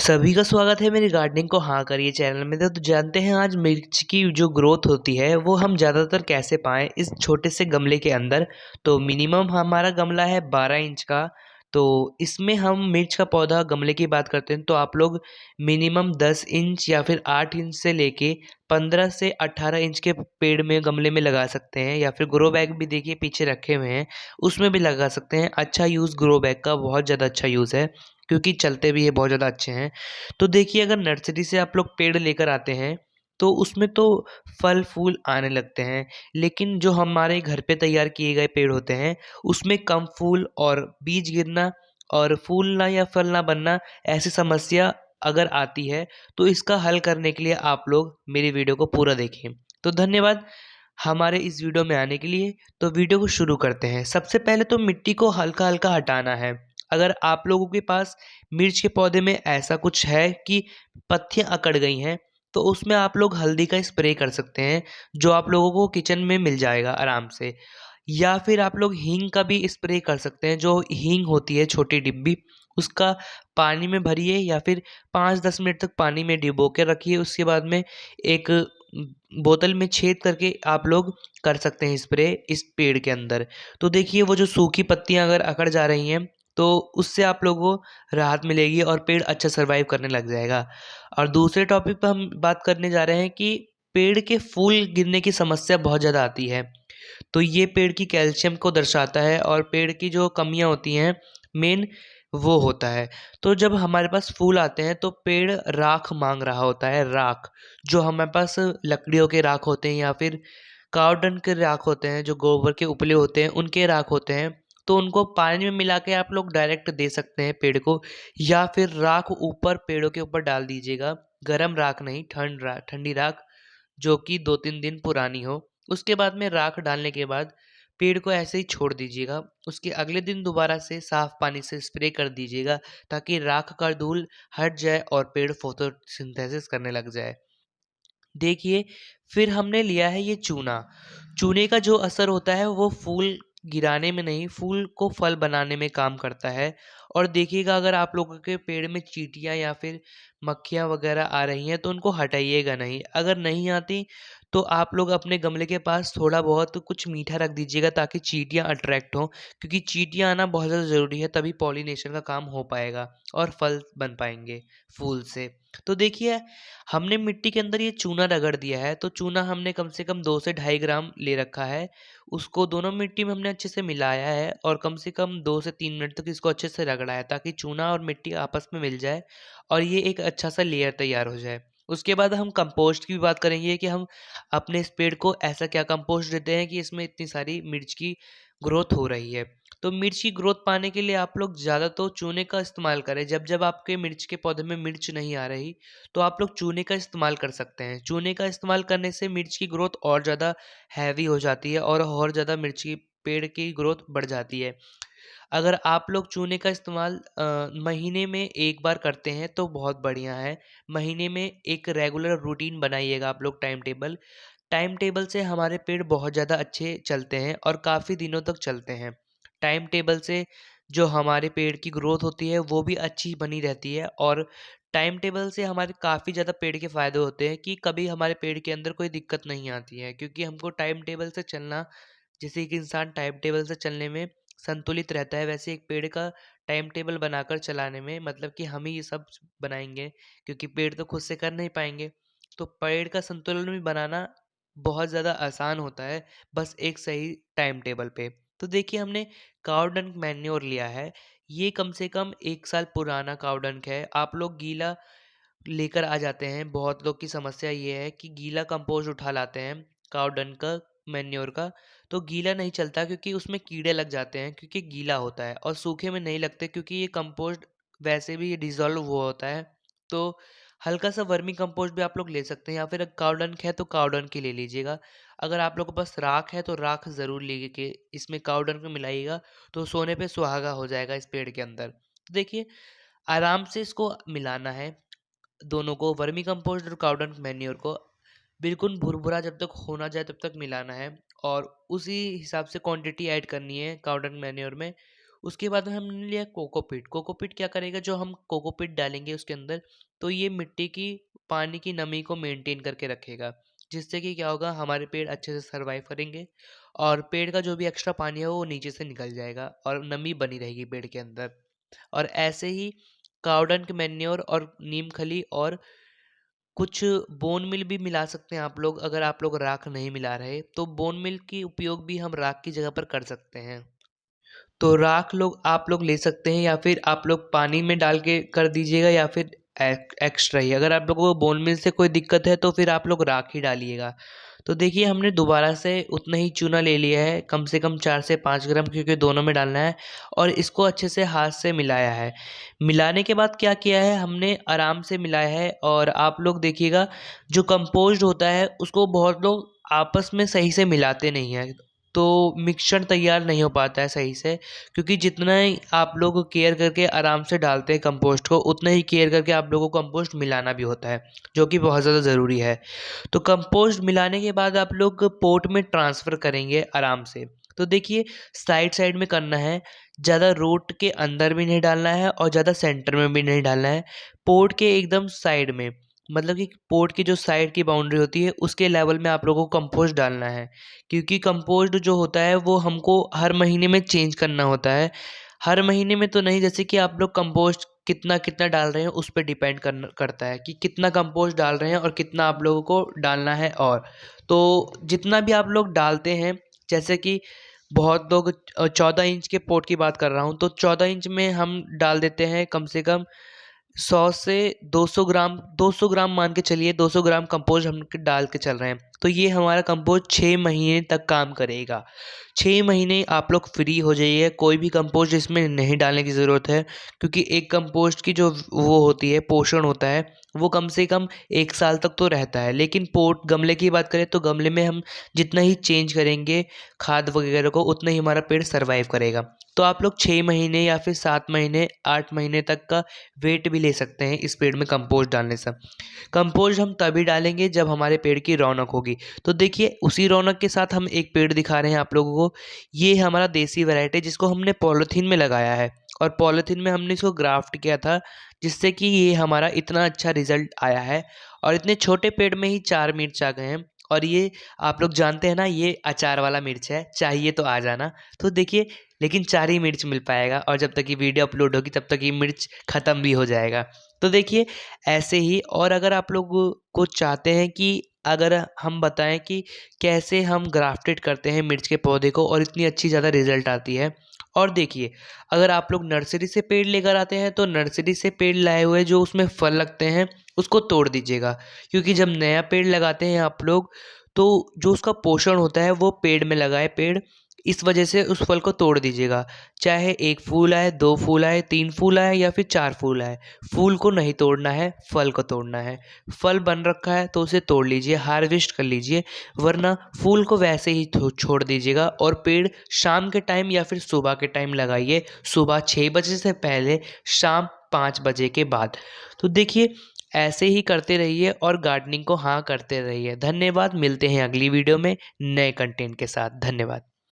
सभी का स्वागत है मेरी गार्डनिंग को हाँ करिए चैनल में। तो जानते हैं आज मिर्च की जो ग्रोथ होती है वो हम ज़्यादातर कैसे पाएँ इस छोटे से गमले के अंदर। तो मिनिमम हमारा गमला है 12 इंच का। तो इसमें हम मिर्च का पौधा गमले की बात करते हैं तो आप लोग मिनिमम 10 इंच या फिर 8 इंच से लेके 15 से 18 इंच के पेड़ में गमले में लगा सकते हैं, या फिर ग्रो बैग भी देखिए पीछे रखे हुए हैं उसमें भी लगा सकते हैं। अच्छा यूज़ ग्रो बैग का बहुत ज़्यादा अच्छा यूज़ है क्योंकि चलते भी ये बहुत ज़्यादा अच्छे हैं। तो देखिए अगर नर्सरी से आप लोग पेड़ लेकर आते हैं तो उसमें तो फल फूल आने लगते हैं, लेकिन जो हमारे घर पे तैयार किए गए पेड़ होते हैं उसमें कम फूल और बीज गिरना और फूल ना या फल ना बनना, ऐसी समस्या अगर आती है तो इसका हल करने के लिए आप लोग मेरी वीडियो को पूरा देखें। तो धन्यवाद हमारे इस वीडियो में आने के लिए। तो वीडियो को शुरू करते हैं। सबसे पहले तो मिट्टी को हल्का हल्का हटाना है। अगर आप लोगों के पास मिर्च के पौधे में ऐसा कुछ है कि पत्तियां अकड़ गई हैं तो उसमें आप लोग हल्दी का स्प्रे कर सकते हैं, जो आप लोगों को किचन में मिल जाएगा आराम से। या फिर आप लोग हींग का भी स्प्रे कर सकते हैं। जो हींग होती है छोटी डिब्बी, उसका पानी में भरिए या फिर 5-10 मिनट तक पानी में डिबो के रखिए। उसके बाद में एक बोतल में छेद करके आप लोग कर सकते हैं स्प्रे इस पेड़ के अंदर। तो देखिए वो जो सूखी पत्तियां अगर अकड़ जा रही हैं तो उससे आप लोगों को राहत मिलेगी और पेड़ अच्छा सर्वाइव करने लग जाएगा। और दूसरे टॉपिक पर हम बात करने जा रहे हैं कि पेड़ के फूल गिरने की समस्या बहुत ज़्यादा आती है। तो ये पेड़ की कैल्शियम को दर्शाता है और पेड़ की जो कमियां होती हैं मेन वो होता है। तो जब हमारे पास फूल आते हैं तो पेड़ राख मांग रहा होता है, राख। जो हमारे पास लकड़ियों के राख होते हैं या फिर काव डंग के राख होते हैं, जो गोबर के उपले होते हैं उनके राख होते हैं, तो उनको पानी में मिला के आप लोग डायरेक्ट दे सकते हैं पेड़ को। या फिर राख ऊपर पेड़ों के ऊपर डाल दीजिएगा। गरम राख नहीं, ठंडी राख जो कि 2-3 दिन पुरानी हो। उसके बाद में राख डालने के बाद पेड़ को ऐसे ही छोड़ दीजिएगा। उसके अगले दिन दोबारा से साफ पानी से स्प्रे कर दीजिएगा ताकि राख का धूल हट जाए और पेड़ फोटोसिंथेसिस करने लग जाए। देखिए, फिर हमने लिया है ये चूना। चूने का जो असर होता है वो फूल गिराने में नहीं, फूल को फल बनाने में काम करता है। और देखिएगा अगर आप लोगों के पेड़ में चींटियाँ या फिर मक्खियाँ वगैरह आ रही हैं तो उनको हटाइएगा नहीं। अगर नहीं आती तो आप लोग अपने गमले के पास थोड़ा बहुत कुछ मीठा रख दीजिएगा ताकि चींटियाँ अट्रैक्ट हों, क्योंकि चींटियाँ आना बहुत ज़्यादा ज़रूरी है, तभी पॉलिनेशन का काम हो पाएगा और फल बन पाएँगे फूल से। तो देखिए हमने मिट्टी के अंदर ये चूना रगड़ दिया है, तो चूना हमने कम से कम 2 से ढाई ग्राम ले रखा है। उसको दोनों मिट्टी में हमने अच्छे से मिलाया है और कम से कम 2 से 3 मिनट तक इसको अच्छे से रगड़ा है ताकि चूना और मिट्टी आपस में मिल जाए और ये एक अच्छा सा लेयर तैयार हो जाए। उसके बाद हम कंपोस्ट की भी बात करेंगे कि हम अपने इस पेड़ को ऐसा क्या कंपोस्ट देते हैं कि इसमें इतनी सारी मिर्च की ग्रोथ हो रही है। तो मिर्च की ग्रोथ पाने के लिए आप लोग ज़्यादा तो चूने का इस्तेमाल करें। जब-जब आपके मिर्च के पौधे में मिर्च नहीं आ रही तो आप लोग चूने का इस्तेमाल कर सकते हैं। चूने का इस्तेमाल करने से मिर्च की ग्रोथ और ज़्यादा हैवी हो जाती है और ज़्यादा मिर्च की पेड़ की ग्रोथ बढ़ जाती है। अगर आप लोग चूने का इस्तेमाल महीने में 1 बार करते हैं तो बहुत बढ़िया है। महीने में एक रेगुलर रूटीन बनाइएगा आप लोग, टाइम टेबल। टाइम टेबल से हमारे पेड़ बहुत ज़्यादा अच्छे चलते हैं और काफ़ी दिनों तक चलते हैं। टाइम टेबल से जो हमारे पेड़ की ग्रोथ होती है वो भी अच्छी बनी रहती है और टाइम टेबल से हमारे काफ़ी ज़्यादा पेड़ के फ़ायदे होते हैं कि कभी हमारे पेड़ के अंदर कोई दिक्कत नहीं आती है, क्योंकि हमको टाइम टेबल से चलना, जैसे एक इंसान टाइम टेबल से चलने में संतुलित रहता है वैसे एक पेड़ का टाइम टेबल बनाकर चलाने में, मतलब कि हम ही ये सब बनाएंगे क्योंकि पेड़ तो खुद से कर नहीं पाएंगे। तो पेड़ का संतुलन भी बनाना बहुत ज़्यादा आसान होता है, बस एक सही टाइम टेबल पे। तो देखिए हमने काव डंग मैन्योर लिया है। ये कम से कम 1 साल पुराना काव डंग है। आप लोग गीला लेकर आ जाते हैं। बहुत लोग की समस्या ये है कि गीला कंपोस्ट उठा लाते हैं काव डंग का, मैन्योर का। तो गीला नहीं चलता क्योंकि उसमें कीड़े लग जाते हैं, क्योंकि गीला होता है, और सूखे में नहीं लगते क्योंकि ये कंपोस्ट वैसे भी ये डिज़ोल्व हुआ होता है। तो हल्का सा वर्मी कंपोस्ट भी आप लोग ले सकते हैं, या फिर काव डंग है तो काव डंग की ले लीजिएगा। अगर आप लोगों के पास राख है तो राख ज़रूर लेके इसमें काव डंग में मिलाइएगा, तो सोने पे सुहागा हो जाएगा इस पेड़ के अंदर। तो देखिए आराम से इसको मिलाना है, दोनों को, वर्मी कंपोस्ट और काव डंग मैन्योर को बिल्कुल भुरभुरा जब तक होना जाए तब तक मिलाना है और उसी हिसाब से क्वांटिटी ऐड करनी है काव डंग मैन्योर में। उसके बाद में हमने लिया कोकोपीट। कोकोपीट क्या करेगा, जो हम कोकोपीट डालेंगे उसके अंदर, तो ये मिट्टी की पानी की नमी को मेंटेन करके रखेगा, जिससे कि क्या होगा, हमारे पेड़ अच्छे से सर्वाइव करेंगे और पेड़ का जो भी एक्स्ट्रा पानी है वो नीचे से निकल जाएगा और नमी बनी रहेगी पेड़ के अंदर। और ऐसे ही काउडंग मैन्योर और नीम खली और कुछ बोन मिल भी मिला सकते हैं आप लोग, अगर आप लोग राख नहीं मिला रहे तो बोन मिल की उपयोग भी हम राख की जगह पर कर सकते हैं। तो राख लोग आप लोग ले सकते हैं, या फिर आप लोग पानी में डाल के कर दीजिएगा, या फिर एक्स्ट्रा ही, अगर आप लोगों को बोन मिल से कोई दिक्कत है तो फिर आप लोग राख ही डालिएगा। तो देखिए हमने दोबारा से उतना ही चूना ले लिया है, कम से कम 4 से 5 ग्राम, क्योंकि दोनों में डालना है, और इसको अच्छे से हाथ से मिलाया है। मिलाने के बाद क्या किया है, हमने आराम से मिलाया है। और आप लोग देखिएगा, जो कंपोस्ट होता है उसको बहुत लोग आपस में सही से मिलाते नहीं हैं, तो मिक्सचर तैयार नहीं हो पाता है सही से, क्योंकि जितना ही आप लोग केयर करके आराम से डालते हैं कंपोस्ट को, उतना ही केयर करके आप लोगों को कंपोस्ट मिलाना भी होता है, जो कि बहुत ज़्यादा ज़रूरी है। तो कंपोस्ट मिलाने के बाद आप लोग पोट में ट्रांसफ़र करेंगे आराम से। तो देखिए साइड साइड में करना है, ज़्यादा रूट के अंदर भी नहीं डालना है और ज़्यादा सेंटर में भी नहीं डालना है, पोट के एकदम साइड में, मतलब कि पोट की जो साइड की बाउंड्री होती है उसके लेवल में आप लोगों को कंपोस्ट डालना है। क्योंकि कंपोस्ट जो होता है वो हमको हर महीने में चेंज करना होता है। हर महीने में तो नहीं, जैसे कि आप लोग कंपोस्ट कितना कितना डाल रहे हैं उस पे डिपेंड करता है कि कितना कंपोस्ट डाल रहे हैं और कितना आप लोगों को डालना है। और तो जितना भी आप लोग डालते हैं, जैसे कि बहुत लोग 14 इंच के पोट की बात कर रहा हूँ, तो 14 इंच में हम डाल देते हैं कम से कम 100 से 200 ग्राम, 200 ग्राम मान के चलिए, 200 ग्राम कंपोस्ट हम डाल के चल रहे हैं, तो ये हमारा कंपोस्ट 6 महीने तक काम करेगा। 6 महीने आप लोग फ्री हो जाइए, कोई भी कंपोस्ट इसमें नहीं डालने की ज़रूरत है, क्योंकि एक कंपोस्ट की जो वो होती है, पोषण होता है, वो कम से कम 1 साल तक तो रहता है। लेकिन पोट गमले की बात करें तो गमले में हम जितना ही चेंज करेंगे खाद वगैरह को, उतना ही हमारा पेड़ सर्वाइव करेगा। तो आप लोग 6 महीने या फिर 7 महीने, 8 महीने तक का वेट भी ले सकते हैं इस पेड़ में कंपोस्ट डालने से। कंपोस्ट हम तभी डालेंगे जब हमारे पेड़ की रौनक होगी। तो देखिए उसी रौनक के साथ हम एक पेड़ दिखा रहे हैं आप लोगों को। ये हमारा देसी वैरायटी है, जिसको हमने पॉलीथीन में लगाया है, और पॉलीथीन में हमने इसको ग्राफ्ट किया था, जिससे कि ये हमारा इतना अच्छा रिजल्ट आया है। और इतने छोटे पेड़ में ही 4 मिर्च आ गए हैं। और ये आप लोग जानते हैं ना, ये अचार वाला मिर्च है, चाहिए तो आ जाना। तो देखिए, लेकिन 4 ही मिर्च मिल पाएगा, और जब तक ये वीडियो अपलोड होगी तब तक ये मिर्च ख़त्म भी हो जाएगा। तो देखिए ऐसे ही, और अगर आप लोग को चाहते हैं कि अगर हम बताएं कि कैसे हम ग्राफ्टेड करते हैं मिर्च के पौधे को और इतनी अच्छी ज़्यादा रिजल्ट आती है। और देखिए, अगर आप लोग नर्सरी से पेड़ लेकर आते हैं तो नर्सरी से पेड़ लाए हुए जो उसमें फल लगते हैं उसको तोड़ दीजिएगा, क्योंकि जब नया पेड़ लगाते हैं आप लोग, तो जो उसका पोषण होता है वो पेड़ में लगाए पेड़, इस वजह से उस फल को तोड़ दीजिएगा। चाहे 1 फूल आए, 2 फूल आए, 3 फूल आए या फिर 4 फूल आए, फूल को नहीं तोड़ना है, फल को तोड़ना है। फल बन रखा है तो उसे तोड़ लीजिए, हार्वेस्ट कर लीजिए, वरना फूल को वैसे ही छोड़ दीजिएगा। और पेड़ शाम के टाइम या फिर सुबह के टाइम लगाइए, सुबह 6 बजे से पहले, शाम 5 बजे के बाद। तो देखिए ऐसे ही करते रहिए और गार्डनिंग को हाँ करते रहिए। धन्यवाद, मिलते हैं अगली वीडियो में नए कंटेंट के साथ। धन्यवाद।